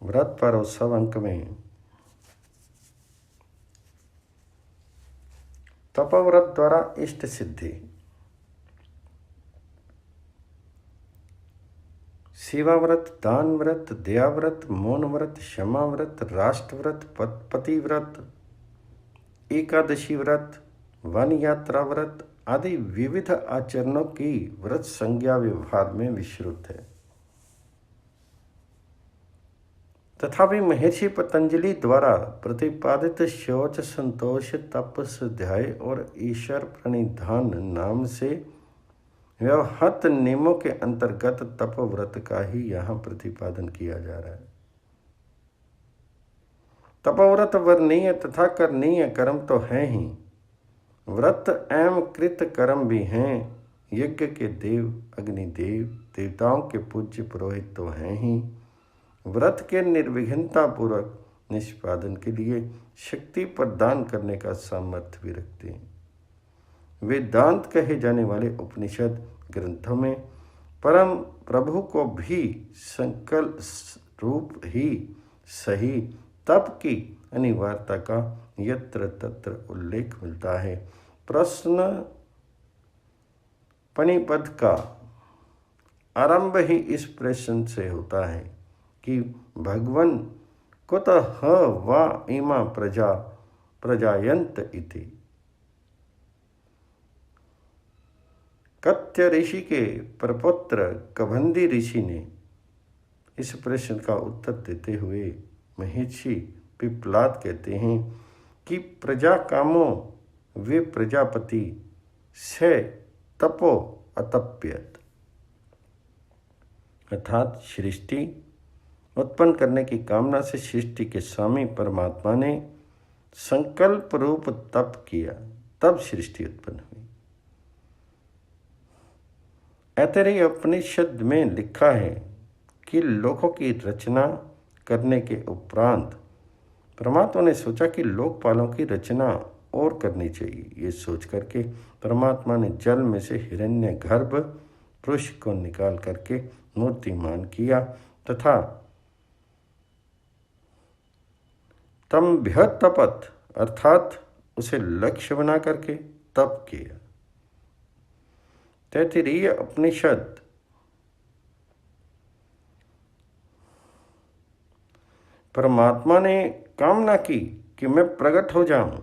व्रत पर उत्सव अंक में तपोव्रत द्वारा इष्ट सिद्धि। शिवाव्रत, दान व्रत, दयाव्रत, मौन व्रत, क्षमा व्रत, राष्ट्र व्रत, पतिव्रत, एकादशी व्रत, वन यात्रा व्रत आदि विविध आचरणों की व्रत संज्ञा व्यवहार में विस्तृत है। तथापि महर्षि पतंजलि द्वारा प्रतिपादित शौच, संतोष, तप, स्वाध्याय और ईश्वर प्रणिधान नाम से व्यवहत नियमों के अंतर्गत तप व्रत का ही यहाँ प्रतिपादन किया जा रहा है। तपव्रत वर्णीय तथा करनीय कर्म तो है ही, व्रत एवं कृत कर्म भी हैं। यज्ञ के देव अग्निदेव, देवताओं के पूज्य पुरोहित तो हैं ही, व्रत के निर्विघ्नता पूर्वक निष्पादन के लिए शक्ति प्रदान करने का सामर्थ्य भी रखते हैं। वेदांत कहे जाने वाले उपनिषद ग्रंथों में परम प्रभु को भी संकल्प रूप ही सही तप की अनिवार्यता का यत्र तत्र उल्लेख मिलता है। प्रश्न पणिपद का आरंभ ही इस प्रश्न से होता है कि भगवन कुतः वा इमा प्रजा प्रजायन्त इति। कत्य ऋषि के प्रपुत्र कबंदी ऋषि ने इस प्रश्न का उत्तर देते हुए महर्षि पिप्लाद कहते हैं कि प्रजा कामो वे प्रजापति से तपो अतप्यत, अर्थात सृष्टि उत्पन्न करने की कामना से सृष्टि के स्वामी परमात्मा ने संकल्प रूप तप किया, तब सृष्टि उत्पन्न हुई। ऐतरेय उपनिषद में लिखा है कि लोकों की रचना करने के उपरांत परमात्मा ने सोचा कि लोकपालों की रचना और करनी चाहिए। ये सोच करके परमात्मा ने जल में से हिरण्यगर्भ पुरुष को निकाल करके मूर्तिमान किया तथा तम्भ्य तपत, अर्थात उसे लक्ष्य बना करके तप किया। तैत्तिरीय उपनिषद परमात्मा ने कामना की कि मैं प्रकट हो जाऊं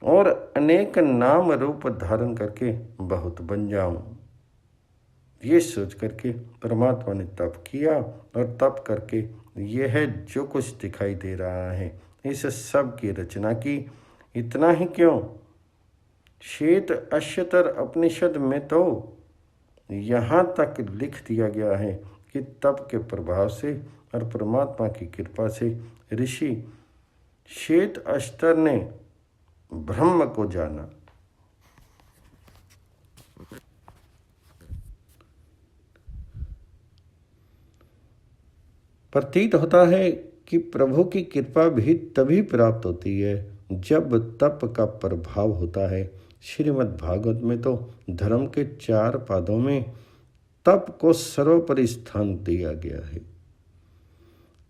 और अनेक नाम रूप धारण करके बहुत बन जाऊं। ये सोच करके परमात्मा ने तप किया और तप करके यह जो कुछ दिखाई दे रहा है इस सब की रचना की। इतना ही क्यों, श्वेत अश्वतर उपनिषद में तो यहाँ तक लिख दिया गया है कि तप के प्रभाव से और परमात्मा की कृपा से ऋषि श्वेत अश्वतर ने ब्रह्म को जाना। प्रतीत होता है कि प्रभु की कृपा भी तभी प्राप्त होती है जब तप का प्रभाव होता है। श्रीमद् भागवत में तो धर्म के 4 पादों में तप को सर्वोपरि स्थान दिया गया है।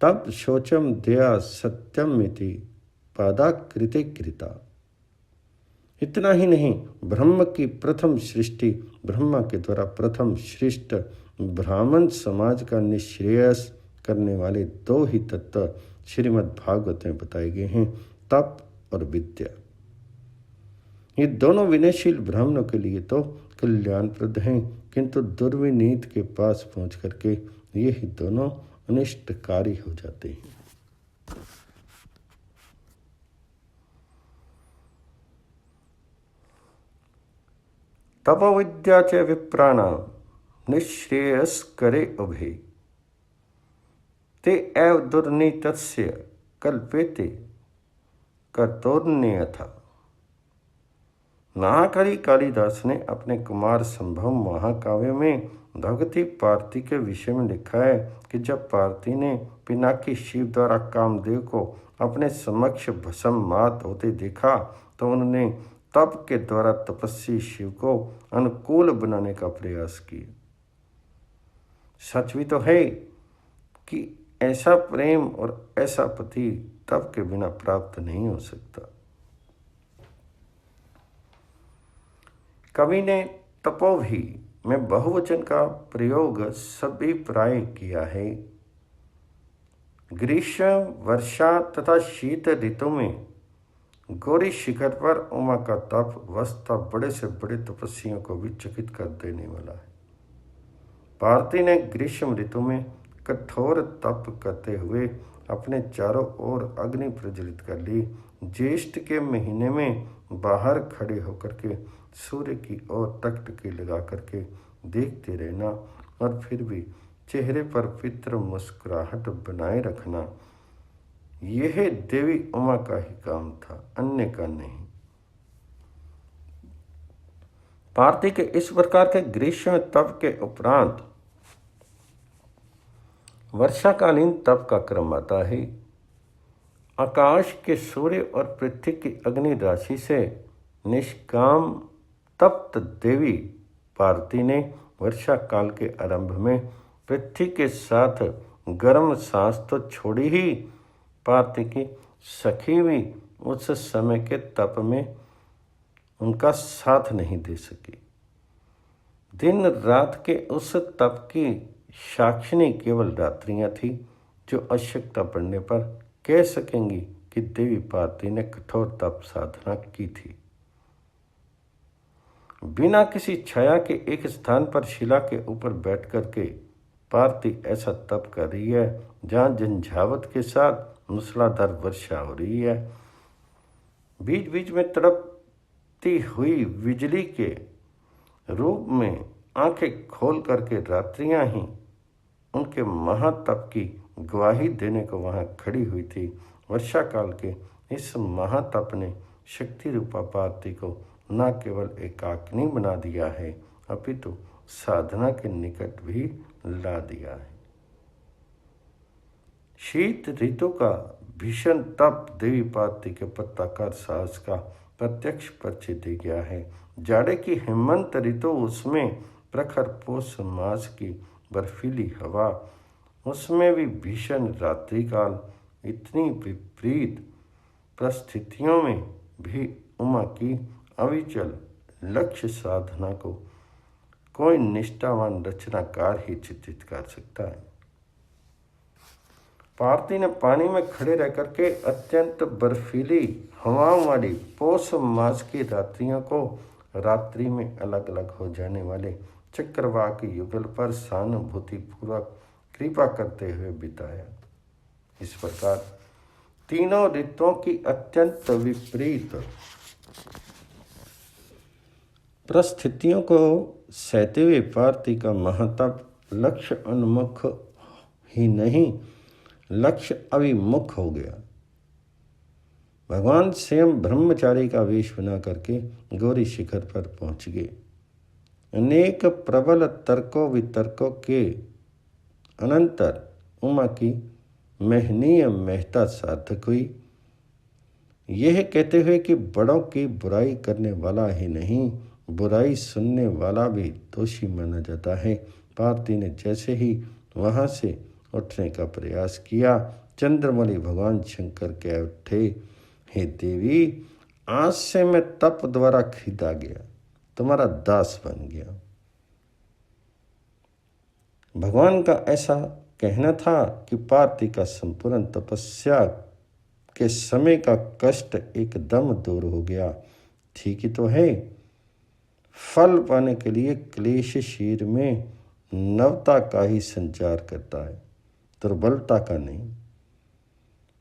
तप शौचम दया सत्यम इति पादा कृते कृता। इतना ही नहीं, ब्रह्म की प्रथम सृष्टि, ब्रह्मा के द्वारा प्रथम सृष्ट ब्राह्मण समाज का निःश्रेयस करने वाले 2 ही तत्व श्रीमद् भागवत में बताए गए हैं, तप और विद्या। ये दोनों विनयशील ब्राह्मणों के लिए तो कल्याणप्रद हैं, किंतु दुर्विनीत के पास पहुंच करके ये ही दोनों अनिष्टकारी हो जाते हैं। तपोविद्या च विप्राणां निःश्रेयस्करे उभे ते एव दुर्नीतस्य कल्पेते कर्तोन्यथा। महाकवि कालिदास ने अपने कुमार संभव महाकाव्य में भगवती पार्वती के विषय में लिखा है कि जब पार्वती ने पिनाकी शिव द्वारा कामदेव को अपने समक्ष भस्ममात होते देखा तो उन्होंने तप के द्वारा तपस्वी शिव को अनुकूल बनाने का प्रयास किया। सच भी तो है कि ऐसा प्रेम और ऐसा पति तप के बिना प्राप्त नहीं हो सकता। कवि ने तपोभी में बहुवचन का प्रयोग सभी प्राय किया है। ग्रीष्म, वर्षा तथा शीत ऋतु में गौरी शिखर पर उमा का तप वस्तुतः बड़े से बड़े तपस्वियों को भी चकित कर देने वाला है। भारती ने ग्रीष्म ऋतु में कठोर तप करते हुए अपने चारों ओर अग्नि प्रज्वलित कर ली। ज्येष्ठ के महीने में बाहर खड़े होकर के सूर्य की ओर टकटकी लगा करके देखते रहना और फिर भी चेहरे पर पितर मुस्कुराहट बनाए रखना, यह देवी उमा का ही काम था, अन्य का नहीं। भारती के इस प्रकार के ग्रीष्म तप के उपरांत वर्षाकालीन तप का क्रम आता है। आकाश के सूर्य और पृथ्वी की अग्नि राशि से निष्काम तप्त देवी भारती ने वर्षा काल के आरंभ में पृथ्वी के साथ गर्म सांस तो छोड़ी ही, भारती की सखी भी उस समय के तप में उनका साथ नहीं दे सकी। दिन रात के उस तप की साक्षिणी केवल रात्रियां थी, जो आवश्यकता पड़ने पर कह सकेंगी कि देवी भारती ने कठोर तप साधना की थी। बिना किसी छाया के एक स्थान पर शिला के ऊपर बैठ करके भारती ऐसा तप कर रही है जहाँ झंझावत के साथ मूसलाधार वर्षा हो रही है। बीच बीच में तड़पती हुई बिजली के रूप में आंखें खोल करके रात्रियां ही उनके महातप की गवाही देने को वहां खड़ी हुई थी। वर्षा काल के इस महातप ने शक्ति रूपा भारती को न केवल एकाग्नि बना दिया है, अपितु साधना के निकट भी ला दिया है। शीत ऋतु का भीषण तप देवी भारती के पत्ताकार साहस का प्रत्यक्ष परिचय दे गया है। जाड़े की हेमंत ऋतु, उसमें प्रखर पोष मास की बर्फीली हवा, उसमें भी भीषण रात्रि काल, इतनी विपरीत परिस्थितियों में भी उमा की अविचल लक्ष्य साधना को कोई निष्ठावान रचनाकार ही चित्रित कर सकता है। भारती ने पानी में खड़े रह करके अत्यंत बर्फीली हवाओं वाली पौष मास की रात्रियों को रात्रि में अलग अलग हो जाने वाले चक्रवाक युगल पर सहानुभूति पूर्वक कृपा करते हुए बिताया। इस प्रकार तीनों ऋतुओं की अत्यंत विपरीत परिस्थितियों को सहते हुए भारती का महातप लक्ष्य उन्मुख ही नहीं, लक्ष्य अभिमुख हो गया। भगवान स्वयं ब्रह्मचारी का वेश बना करके गौरी शिखर पर पहुंच गए। अनेक प्रबल तर्कों वितर्कों के अनंतर उमा की महनीय महता सार्थक हुई, यह कहते हुए कि बड़ों की बुराई करने वाला ही नहीं, बुराई सुनने वाला भी दोषी माना जाता है। भारती ने जैसे ही वहां से उठने का प्रयास किया, चंद्रमौली भगवान शंकर कह उठे, हे देवी, आज से मैं तप द्वारा खरीदा गया, तुम्हारा दास बन गया। भगवान का ऐसा कहना था कि भारती का संपूर्ण तपस्या के समय का कष्ट एकदम दूर हो गया। ठीक ही तो है, फल पाने के लिए क्लेश शरीर में नवता का ही संचार करता है, दुर्बलता का नहीं।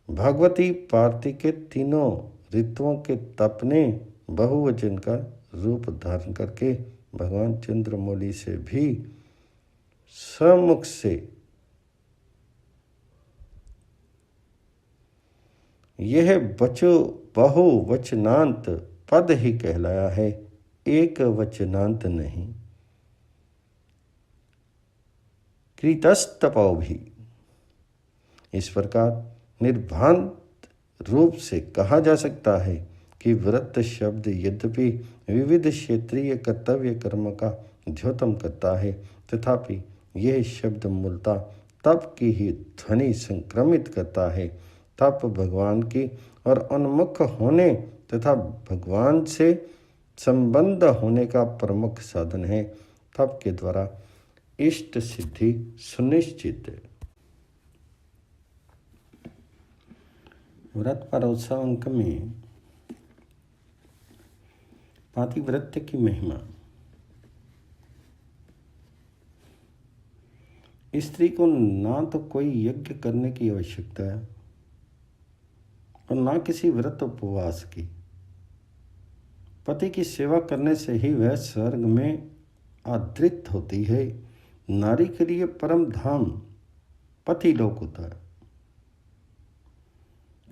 भगवती भारती के तीनों ऋतुओं के तप ने बहुवचन का रूप धारण करके भगवान चंद्रमौली से भी सम्मुख से यह बचो बहुवचनांत पद ही कहलाया है, एक वचनांत नहीं। कृतस्तपो भी इस प्रकार निर्भांत रूप से कहा जा सकता है कि व्रत शब्द यद्यपि विविध क्षेत्रीय कर्तव्य कर्म का द्योतम करता है, तथापि यह शब्द मूलतः तप की ही ध्वनि संक्रमित करता है। तप भगवान की और उन्मुख होने तथा भगवान से संबंध होने का प्रमुख साधन है। तप के द्वारा इष्ट सिद्धि सुनिश्चित है। व्रत परोत्सव अंक में पातिव्रत्य की महिमा। स्त्री को ना तो कोई यज्ञ करने की आवश्यकता है और ना किसी व्रत उपवास की। पति की सेवा करने से ही वह स्वर्ग में आदृत होती है। नारी के लिए परम धाम पति लोक होता है।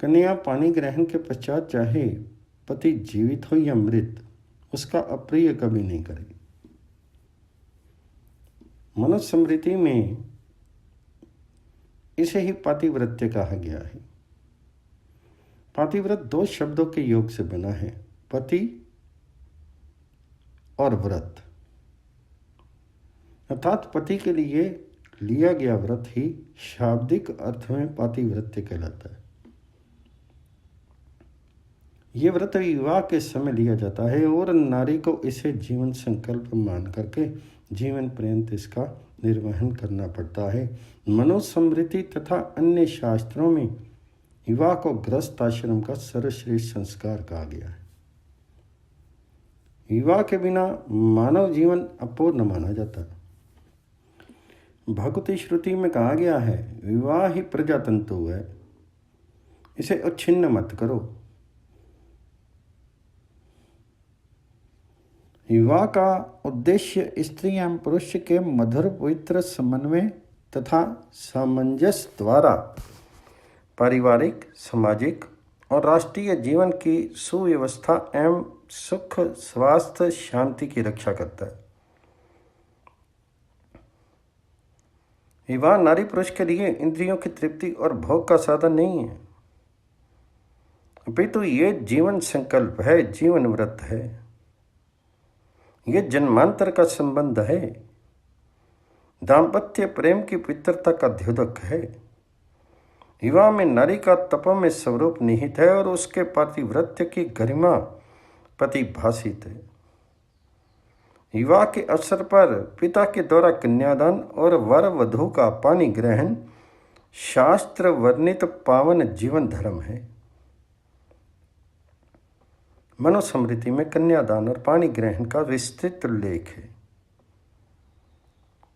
कन्या पानी ग्रहण के पश्चात चाहे पति जीवित हो या मृत, उसका अप्रिय कभी नहीं करेगी। मनुस्मृति में इसे ही पातिव्रत्य कहा गया है। पातिव्रत दो शब्दों के योग से बना है, पति और व्रत, अर्थात पति के लिए लिया गया व्रत ही शाब्दिक अर्थ में पातिव्रत्य कहलाता है। ये व्रत विवाह के समय लिया जाता है और नारी को इसे जीवन संकल्प मान करके जीवन पर्यंत इसका निर्वहन करना पड़ता है। मनुस्मृति तथा अन्य शास्त्रों में विवाह को गृहस्थ आश्रम का सर्वश्रेष्ठ संस्कार कहा गया है। विवाह के बिना मानव जीवन अपूर्ण माना जाता है। भगवती श्रुति में कहा गया है, विवाह ही प्रजातंतु है, इसे अच्छिन्न मत करो। विवाह का उद्देश्य स्त्री एवं पुरुष के मधुर पवित्र समन्वय तथा सामंजस्य द्वारा पारिवारिक, सामाजिक और राष्ट्रीय जीवन की सुव्यवस्था एवं सुख, स्वास्थ्य, शांति की रक्षा करता है। विवाह नारी पुरुष के लिए इंद्रियों की तृप्ति और भोग का साधन नहीं है, अपितु ये जीवन संकल्प है, जीवन व्रत है, ये जन्मांतर का संबंध है, दाम्पत्य प्रेम की पवित्रता का द्योतक है। विवाह में नारी का तप में स्वरूप निहित है और उसके पातिव्रत्य की गरिमा प्रतिभाषित है। विवाह के अवसर पर पिता के द्वारा कन्यादान और वर वधू का पानी ग्रहण शास्त्र वर्णित पावन जीवन धर्म है। मनुस्मृति में कन्यादान और पानी ग्रहण का विस्तृत उल्लेख है।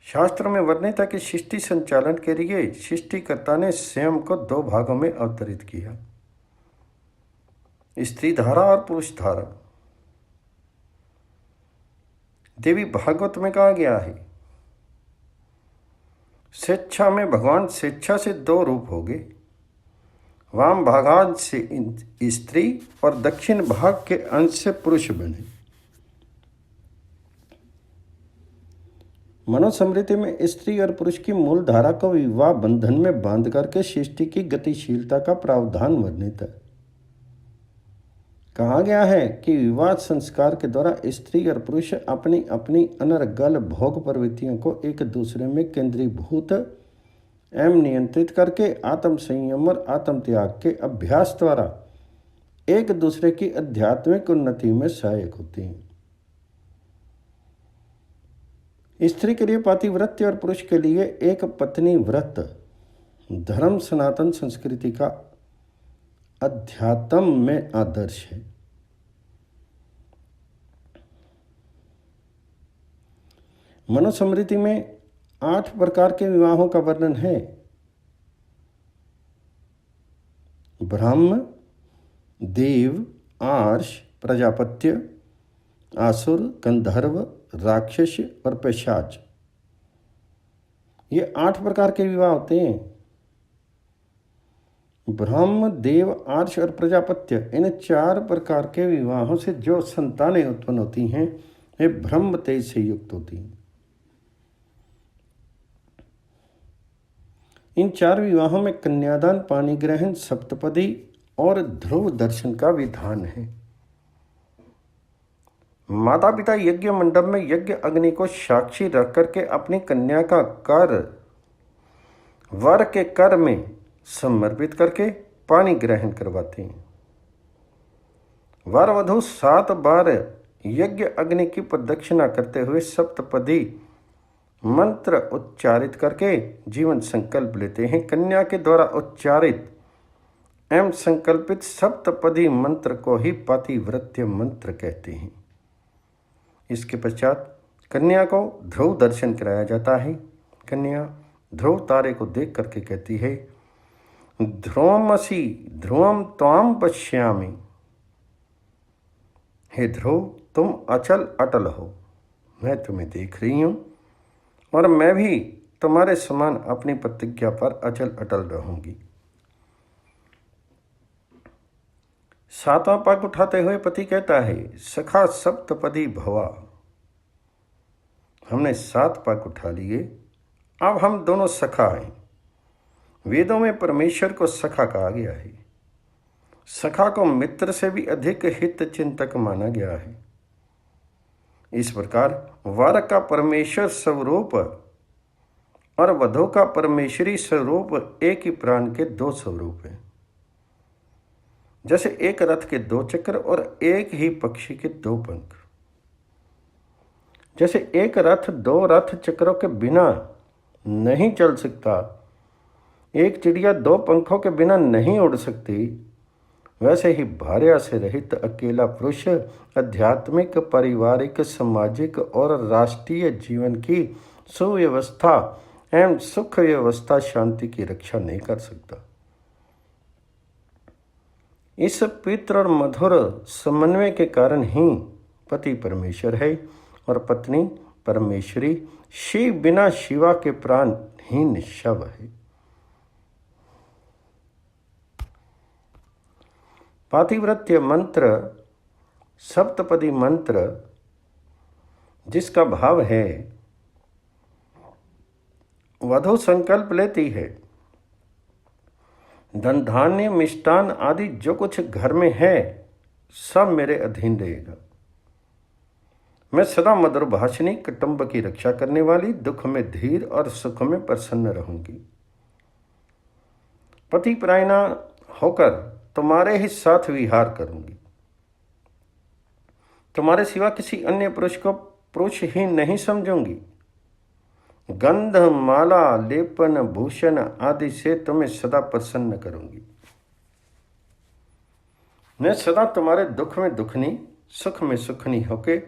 शास्त्र में वर्णित है कि सृष्टि संचालन के लिए सृष्टिकर्ता ने स्वयं को दो भागों में अवतरित किया, स्त्री धारा और पुरुष धारा। देवी भागवत में कहा गया है, स्वेच्छा में भगवान स्वेच्छा से दो रूप हो गए, वाम भागांश से स्त्री और दक्षिण भाग के अंश से पुरुष बने। मनुस्मृति में स्त्री और पुरुष की मूल धारा को विवाह बंधन में बांध करके सृष्टि की गतिशीलता का प्रावधान वर्णित है। कहा गया है कि विवाह संस्कार के द्वारा स्त्री और पुरुष अपनी अपनी अनर्गल भोग प्रवृत्तियों को एक दूसरे में केंद्रीभूत एवं नियंत्रित करके आत्म संयम और आत्म त्याग के अभ्यास द्वारा एक दूसरे की आध्यात्मिक उन्नति में सहायक होती हैं। स्त्री के लिए पातिव्रत्य और पुरुष के लिए एक पत्नी व्रत धर्म सनातन संस्कृति का अध्यात्म में आदर्श है। मनुस्मृति में 8 प्रकार के विवाहों का वर्णन है। ब्रह्म, देव, आर्ष, प्रजापत्य, आसुर, गंधर्व, राक्षस और पिशाच, ये 8 प्रकार के विवाह होते हैं। ब्रह्म, देव, आर्ष और प्रजापत्य, इन 4 प्रकार के विवाहों से जो संतानें उत्पन्न होती हैं वे ब्रह्म तेज से युक्त होती हैं। इन 4 विवाहों में कन्यादान, पानी ग्रहण, सप्तपदी और ध्रुव दर्शन का विधान है। माता पिता यज्ञ मंडप में यज्ञ अग्नि को साक्षी रख करके अपनी कन्या का कर वर के कर में समर्पित करके पानी ग्रहण करवाते हैं। वर वधू 7 बार यज्ञ अग्नि की प्रदक्षिणा करते हुए सप्तपदी मंत्र उच्चारित करके जीवन संकल्प लेते हैं। कन्या के द्वारा उच्चारित एवं संकल्पित सप्तपदी मंत्र को ही पातिव्रत्य मंत्र कहते हैं। इसके पश्चात कन्या को ध्रुव दर्शन कराया जाता है। कन्या ध्रुव तारे को देख करके कहती है, ध्रुवमसि ध्रुवम त्वाम पश्यामि। हे ध्रुव, तुम अचल अटल हो, मैं तुम्हें देख रही हूँ और मैं भी तुम्हारे समान अपनी प्रतिज्ञा पर अचल अटल रहूंगी। 7वां पग उठाते हुए पति कहता है, सखा सप्तपदी भवा। हमने 7 पग उठा लिए, अब हम दोनों सखा हैं। वेदों में परमेश्वर को सखा कहा गया है। सखा को मित्र से भी अधिक हित चिंतक माना गया है। इस प्रकार वर का परमेश्वर स्वरूप और वधू का परमेश्वरी स्वरूप एक ही प्राण के 2 स्वरूप हैं। जैसे एक रथ के 2 चक्र और एक ही पक्षी के 2 पंख। जैसे एक रथ 2 रथ चक्रों के बिना नहीं चल सकता, एक चिड़िया 2 पंखों के बिना नहीं उड़ सकती, वैसे ही भार्या से रहित अकेला पुरुष आध्यात्मिक, पारिवारिक, सामाजिक और राष्ट्रीय जीवन की सुव्यवस्था एवं सुख व्यवस्था, शांति की रक्षा नहीं कर सकता। इस पवित्र और मधुर समन्वय के कारण ही पति परमेश्वर है और पत्नी परमेश्वरी। शिव बिना शिवा के प्राणहीन शव है। पातिव्रत्य मंत्र, सप्तपदी मंत्र, जिसका भाव है, वधू संकल्प लेती है, धन धान्य मिष्टान आदि जो कुछ घर में है सब मेरे अधीन रहेगा। मैं सदा मधुर भाषिणी, कुटुंब की रक्षा करने वाली, दुख में धीर और सुख में प्रसन्न रहूंगी। पति परायणा होकर तुम्हारे ही साथ विहार करूंगी। तुम्हारे सिवा किसी अन्य पुरुष को पुरुष ही नहीं समझूंगी। गंध, माला, लेपन, भूषण आदि से तुम्हें सदा प्रसन्न करूंगी। मैं सदा तुम्हारे दुख में दुखनी, सुख में सुखनी होके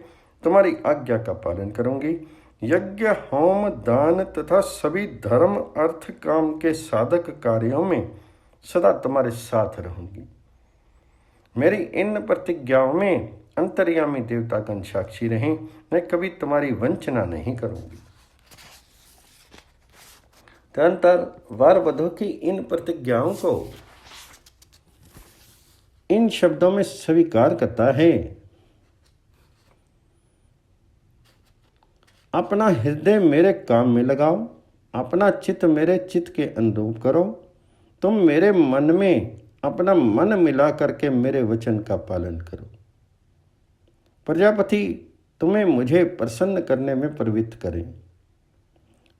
तुम्हारी आज्ञा का पालन करूंगी। यज्ञ, होम, दान तथा सभी धर्म, अर्थ, काम के साधक कार्यों में सदा तुम्हारे साथ रहूंगी। मेरी इन प्रतिज्ञाओं में अंतर्यामी देवतागण साक्षी रहें, मैं कभी तुम्हारी वंचना नहीं करूंगी। तदंतर वर वधू की इन प्रतिज्ञाओं को इन शब्दों में स्वीकार करता है। अपना हृदय मेरे काम में लगाओ, अपना चित्त मेरे चित्त के अनुरूप करो। तुम मेरे मन में अपना मन मिला करके मेरे वचन का पालन करो। प्रजापति तुम्हें मुझे प्रसन्न करने में प्रवृत्त करें।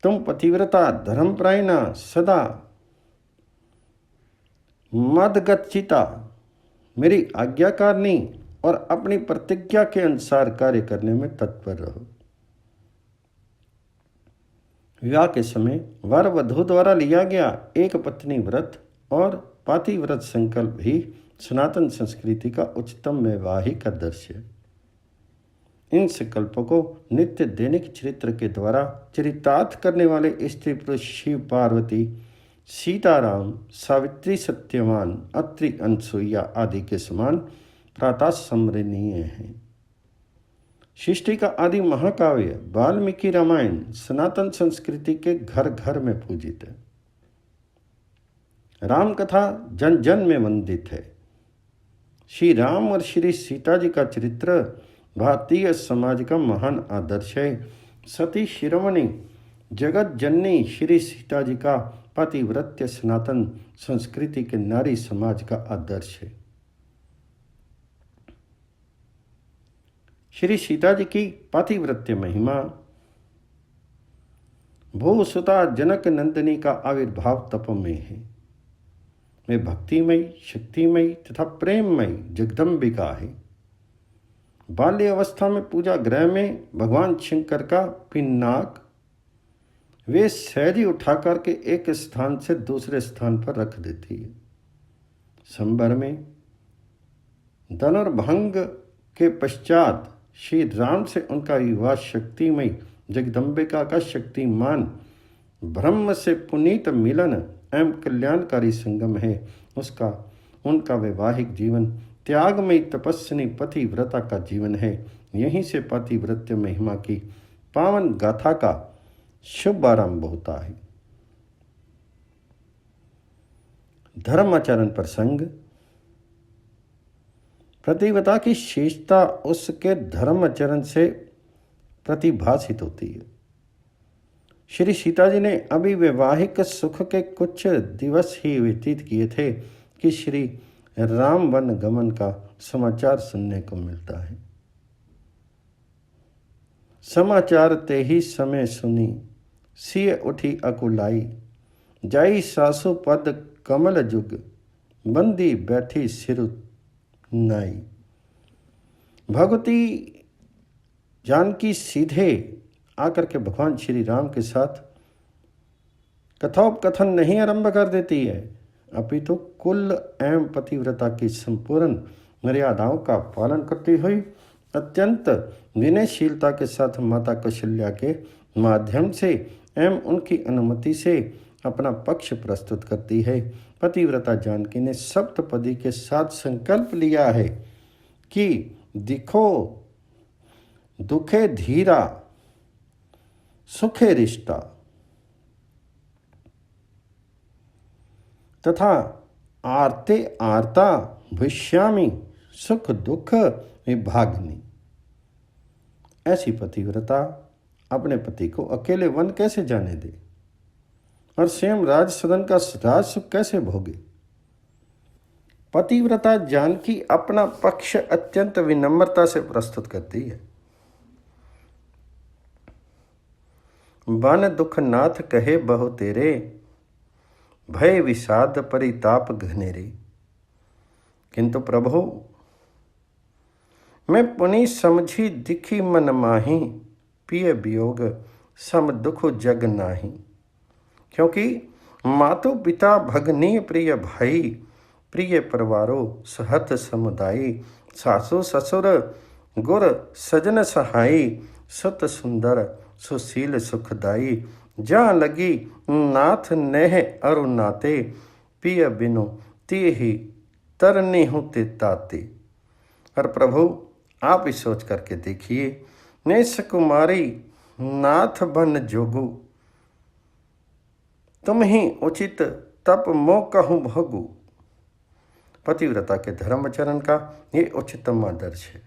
तुम पतिव्रता, धर्मपरायणा, सदा मदगच्चिता, मेरी आज्ञाकारिणी और अपनी प्रतिज्ञा के अनुसार कार्य करने में तत्पर रहो। विवाह के समय वर वधू द्वारा लिया गया एक पत्नी व्रत और पातिव्रत संकल्प भी सनातन संस्कृति का उच्चतम वैवाहिक आदर्श है। इन संकल्पों को नित्य दैनिक चरित्र के द्वारा चरितार्थ करने वाले स्त्री पुरुष शिव पार्वती, सीताराम, सावित्री, सत्यवान, अत्रि, अनसुईया आदि के समान प्रातः स्मरणीय हैं। सृष्टि का आदि महाकाव्य वाल्मीकि रामायण सनातन संस्कृति के घर घर में पूजित है। राम कथा जन जन में वंदित है। श्री राम और श्री सीता जी का चरित्र भारतीय समाज का महान आदर्श है। सती शिरोमणि जगत जननी श्री सीता जी का पातिव्रत्य सनातन संस्कृति के नारी समाज का आदर्श है। श्री सीता जी की पातिव्रत्य महिमा भूसुता जनक नंदिनी का आविर्भाव तप में है। वे भक्तिमयी, शक्तिमयी तथा प्रेममयी जगदम्बिका है। बाल्य अवस्था में पूजा गृह में भगवान शंकर का पिनाक वे सहजी उठा करके एक स्थान से दूसरे स्थान पर रख देती है। संबर में धनुर्भंग के पश्चात श्री राम से उनका विवाह शक्तिमयी जगदम्बिका का शक्तिमान ब्रह्म से पुनीत मिलन एवं कल्याणकारी संगम है। उनका वैवाहिक जीवन त्यागमयी तपस्विनी पतिव्रता का जीवन है। यहीं से पतिव्रत्य महिमा की पावन गाथा का शुभ आरंभ होता है। धर्माचरण प्रसंग। पतिव्रता की शेषता उसके धर्माचरण से प्रतिभाषित होती है। श्री सीता जी ने अभी वैवाहिक सुख के कुछ दिवस ही व्यतीत किए थे कि श्री राम वन गमन का समाचार सुनने को मिलता है। समाचार ते ही समय सुनी, सिय उठी अकुलाई, जाई सासु पद कमल जुग, बंदी बैठी सिरु नाई। भगवती जानकी सीधे आकर के भगवान श्री राम के साथ कथोपकथन नहीं आरंभ कर देती है, अपितु कुल एवं पतिव्रता की संपूर्ण मर्यादाओं का पालन करती हुई अत्यंत विनयशीलता के साथ माता कौशल्या के माध्यम से एवं उनकी अनुमति से अपना पक्ष प्रस्तुत करती है। पतिव्रता जानकी ने सप्तपदी के साथ संकल्प लिया है कि दिखो दुखे धीरा सुखे रिश्ता तथा आरते आरता भविष्यामि सुख दुख विभागिनी। ऐसी पतिव्रता अपने पति को अकेले वन कैसे जाने दे और स्वयं राज सदन का राज सुख कैसे भोगे। पतिव्रता जानकी अपना पक्ष अत्यंत विनम्रता से प्रस्तुत करती है। बन दुख नाथ कहे बहु तेरे, भय विषाद परिताप घनेरे। किंतु प्रभु मैं पुनि समझी दिखी मन माही, पिय वियोग सम दुख जग नाही। क्योंकि मातु पिता भगनी प्रिय भाई, प्रिय परिवारो सहत समुदायी, सासु ससुर गुर सजन सहाई, सुत सुंदर सुशील सुखदाई। जा लगी नाथ नेह अरु नाते, पिय बिनु ते ही तरनी हूँ ते ताते। और प्रभु आप ही सोच करके देखिए, नेस कुमारी नाथ बन जोगु, तुम ही उचित तप मो कहूँ भोगु। पतिव्रता के धर्माचरण का ये उच्चतम आदर्श है।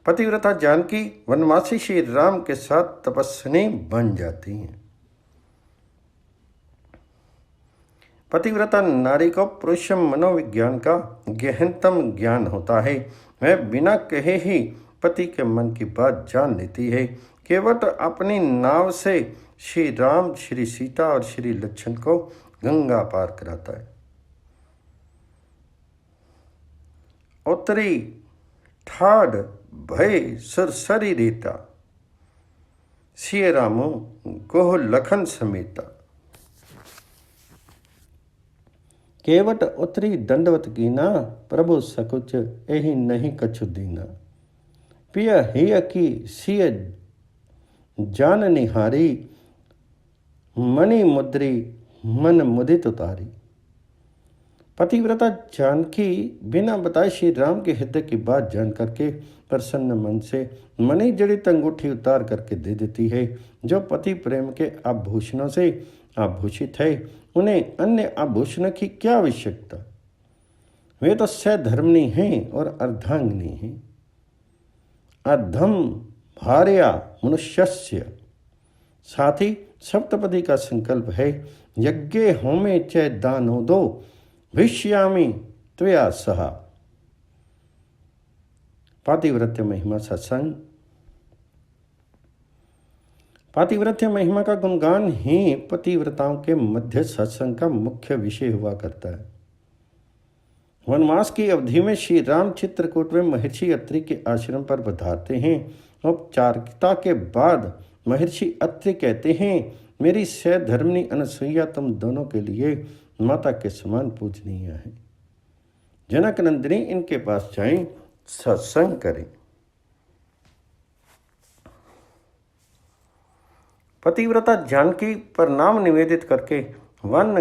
पतिव्रता जानकी वनवासी श्री राम के साथ तपस्विनी बन जाती हैं। पतिव्रता नारी को पुरुष मनोविज्ञान का गहनतम ज्ञान होता है। वह बिना कहे ही पति के मन की बात जान लेती है। केवट अपनी नाव से श्री राम, श्री सीता और श्री लक्ष्मण को गंगा पार कराता है। उत्तरी ठाड भय सुरसरी रेता, सिय रामो गोह लखन समेता। केवट उतरी दंडवत कीना, प्रभु सकुच एहि नहीं कछु दीना। पिय हिय की सिय जान निहारी, मणि मुद्री मन मुदित उतारी। पतिव्रता जानकी बिना बताए श्री राम के हृदय की बात जान करके प्रसन्न मन से मणि जड़ित अंगूठी उतार करके दे देती है। जो पति प्रेम के आभूषणों से आभूषित है, उन्हें अन्य आभूषणों की क्या आवश्यकता। वे तो सधर्मनी हैं और अर्धांगिनी हैं। अधम भार्या मनुष्यस्य। साथ ही सप्तपदी का संकल्प है, यज्ञे होमे च दानो दो, भविष्यामि त्वया सहा। पातिव्रत्य महिमा सत्संग। पातिव्रत्य महिमा का गुणगान ही पतिव्रताओं के मध्य सत्संग का मुख्य विषय हुआ करता है। वनवास की अवधि में श्री राम चित्रकूट में महर्षि अत्रि के आश्रम पर पधारते हैं। औपचारिकता के बाद महर्षि अत्रि कहते हैं, मेरी सहधर्मिणी अनसुईया तुम दोनों के लिए माता के समान पूजनीय है। जनक नंदिनी इनके पास जाएं, सत्संग करें। पतिव्रता जानकी प्रणाम निवेदित करके वन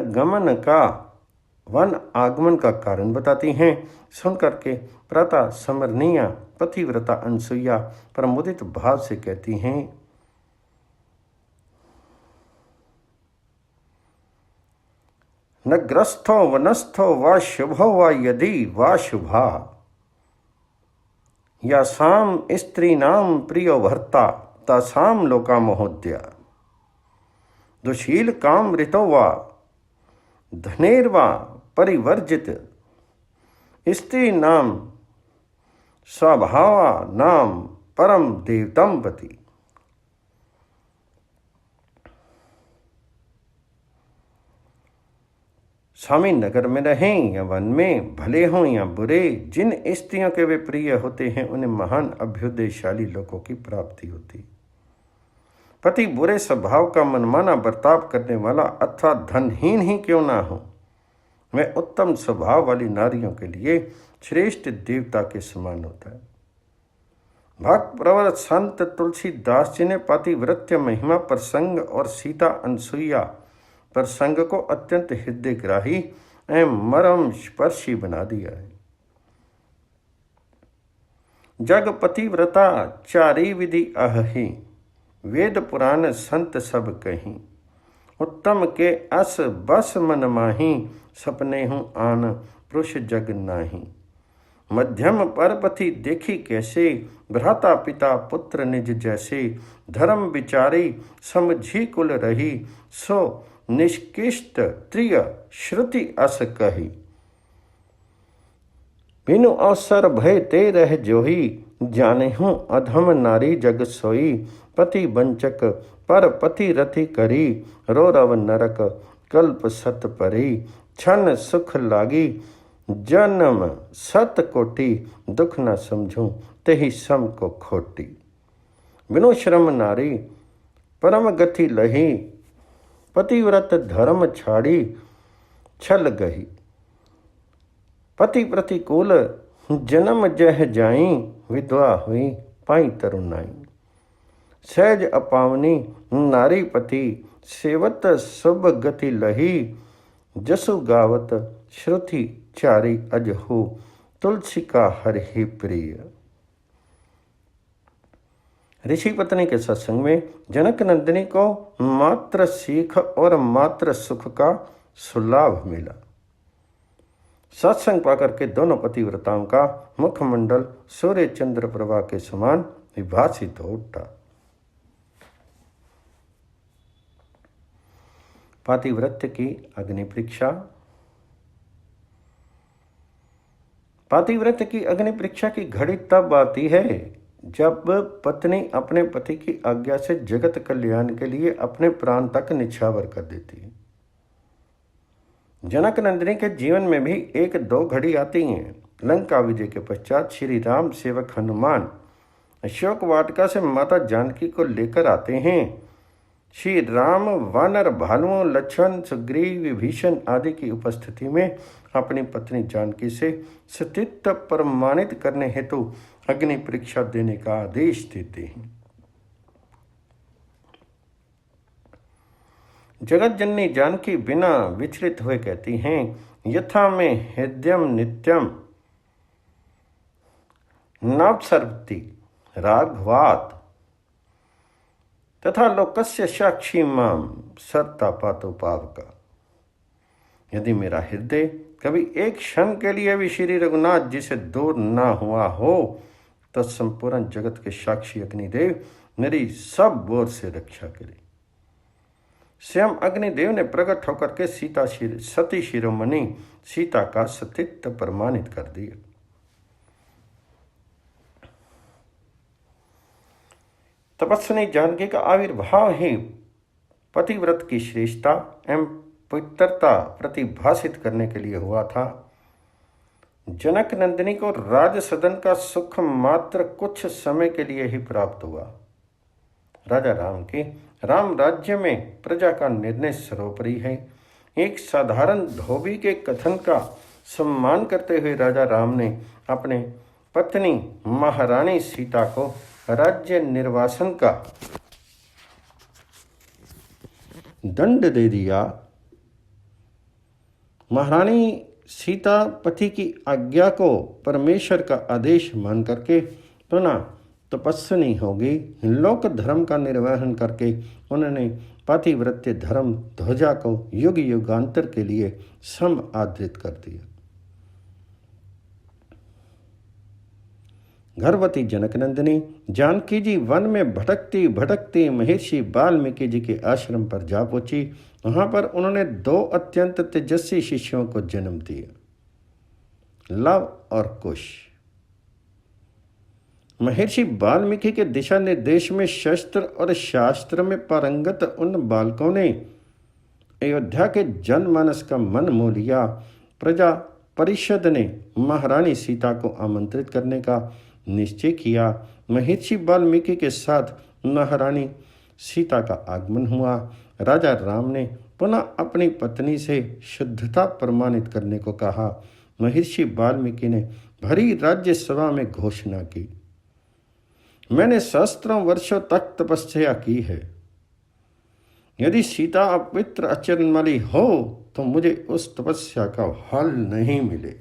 आगमन का कारण बताती हैं। सुन करके प्रातः समरणीय पतिव्रता अनसुईया प्रमुदित भाव से कहती हैं, न ग्रस्थो वनस्थो वा शुभो वा यदि वा शुभा यासाम स्त्रीणाम प्रियो भर्ता तासाम लोका महोदया दुशील काम ऋतो वा धनेर्वा परिवर्जित स्त्री नाम स्वभावा नाम परम देवतम पति। स्वामी नगर में रहें या वन में, भले हों या बुरे, जिन स्त्रियों के वे प्रिय होते हैं उन्हें महान अभ्युदयशाली लोगों की प्राप्ति होती। पति बुरे स्वभाव का मनमाना बर्ताव करने वाला अथवा धनहीन ही क्यों ना हो, वह उत्तम स्वभाव वाली नारियों के लिए श्रेष्ठ देवता के समान होता है। भक्त प्रवर संत तुलसीदास जी ने पातिव्रत्य महिमा प्रसंग और सीता अनसुईया प्रसंग को अत्यंत हृदयग्राही एवं मरम स्पर्शी बना दिया है। जग पतिव्रता चारी विधि अहि, वेद पुराण संत सब कहीं, उत्तम के अस बस मन माही, सपने हूँ आन पुरुष जग नाही। मध्यम परपति देखी कैसे, भ्राता पिता पुत्र निज जैसे, धर्म विचारी समझी कुल रही, सो निष्किष्ट त्रिय श्रुति अस कही। बिनु अवसर भय ते रह जोही, जाने हूँ अधम नारी जग सोई। पति वंचक पर पति रति करी, रो रव नरक कल्प सत परी। क्षण सुख लागी जन्म सत कोटि, दुख न समझूं तेहि सम को खोटी। बिनु श्रम नारी परम गति लही, पतिव्रत धर्म छाड़ी छल गही। पति प्रतिकूल जन्म जह जाई, विधवा हुई पाई तरुणाई। सहज अपावनी नारी पति, सेवत शुभ गति लही। जसु गावत श्रुति चारी अजहु, तुलसी का हर ही प्रिय। ऋषि पत्नी के सत्संग में जनक नंदिनी को मात्र सीख और मात्र सुख का सुलाभ मिला। सत्संग पाकर के दोनों पतिव्रताओं का मुखमंडल सूर्य चंद्र प्रभा के समान विभासित हो उठा। पातिव्रत्य की अग्नि परीक्षा। पातिव्रत्य की अग्नि परीक्षा की घड़ी तब आती है जब पत्नी अपने पति की आज्ञा से जगत कल्याण के लिए अपने प्राण तक निछावर कर देती है। जनक नंदिनी के जीवन में भी एक दो घड़ी आती हैं। लंका विजय के पश्चात श्री राम सेवक हनुमान अशोक वाटिका से माता जानकी को लेकर आते हैं। श्री राम वानर भालुओं लक्ष्मण सुग्रीव विभीषण आदि की उपस्थिति में अपनी पत्नी जानकी से सतीत्व प्रमाणित करने हेतु अग्नि परीक्षा देने का आदेश देते हैं। जगत जननी जानकी बिना विचलित हुए कहती हैं, यथा में हृदयम नित्यम नवसर्वति राघवात तथा लोकस्य साक्षी माम सर्ता पातो पावका। यदि मेरा हृदय कभी एक क्षण के लिए भी श्री रघुनाथ जी से दूर ना हुआ हो तो संपूर्ण जगत के साक्षी अग्निदेव मेरी सब ओर से रक्षा करे। स्वयं अग्निदेव ने प्रकट होकर के सती शिरोमणि सीता का सतीत्व प्रमाणित कर दिया। तपस्विनी जानकी का आविर्भाव ही पतिव्रत की श्रेष्ठता एवं पवित्रता प्रतिभाषित करने के लिए हुआ था। जनक नंदिनी को राज सदन का सुख मात्र कुछ समय के लिए ही प्राप्त हुआ। राजा राम के राम राज्य में प्रजा का निर्णय सर्वोपरि है। एक साधारण धोबी के कथन का सम्मान करते हुए राजा राम ने अपने पत्नी महारानी सीता को राज्य निर्वासन का दंड दे दिया। महारानी सीता पति की आज्ञा को परमेश्वर का आदेश मान करके पुनः तपस्विनी होगी। लोक धर्म का निर्वहन करके उन्होंने पातिव्रत्य धर्म ध्वजा को युग युगांतर के लिए समादृत कर दिया। गर्भवती जनकनंदिनी जानकी जी वन में भटकती भटकती महर्षि वाल्मीकि जी के आश्रम पर जा पहुंची। वहां पर उन्होंने 2 अत्यंत तेजस्वी शिष्यों को जन्म दिया, लव और कुश। महर्षि वाल्मीकि के दिशा निर्देश में शस्त्र और शास्त्र में पारंगत उन बालकों ने अयोध्या के जनमानस का मन मोह लिया। प्रजा परिषद ने महारानी सीता को आमंत्रित करने का निश्चय किया। महर्षि वाल्मीकि के साथ महारानी सीता का आगमन हुआ। राजा राम ने पुनः अपनी पत्नी से शुद्धता प्रमाणित करने को कहा। महर्षि वाल्मीकि ने भरी राज्य सभा में घोषणा की, मैंने सहस्त्रों वर्षों तक तपस्या की है। यदि सीता अपवित्र आचरण वाली हो तो मुझे उस तपस्या का फल नहीं मिले।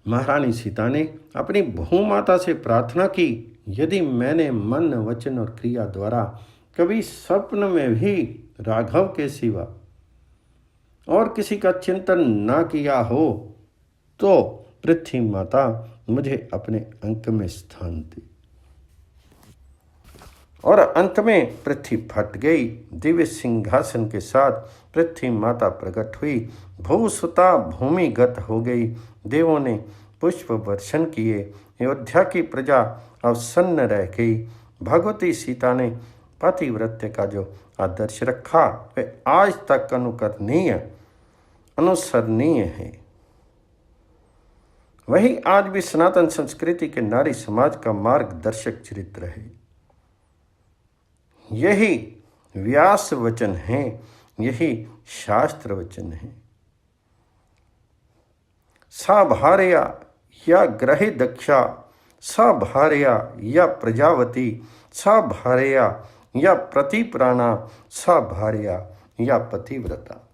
महारानी सीता ने अपनी भूमाता से प्रार्थना की, यदि मैंने मन वचन और क्रिया द्वारा कभी स्वप्न में भी राघव के सिवा और किसी का चिंतन न किया हो तो पृथ्वी माता मुझे अपने अंक में स्थान दी। और अंत में पृथ्वी फट गई। दिव्य सिंहासन के साथ पृथ्वी माता प्रकट हुई। भूसुता भूमिगत हो गई। देवों ने पुष्प वर्षण किए। अयोध्या की प्रजा अवसन्न रह गई। भगवती सीता ने पतिव्रत्य का जो आदर्श रखा वह आज तक अनुसरणीय है। वही आज भी सनातन संस्कृति के नारी समाज का मार्गदर्शक चरित्र है। यही व्यास वचन है, यही शास्त्र वचन है। सा भार्या या ग्रहे दक्षा, सा भार्या या प्रजावती, सा भार्या या प्रतिप्राणा, सा भार्या या पतिव्रता।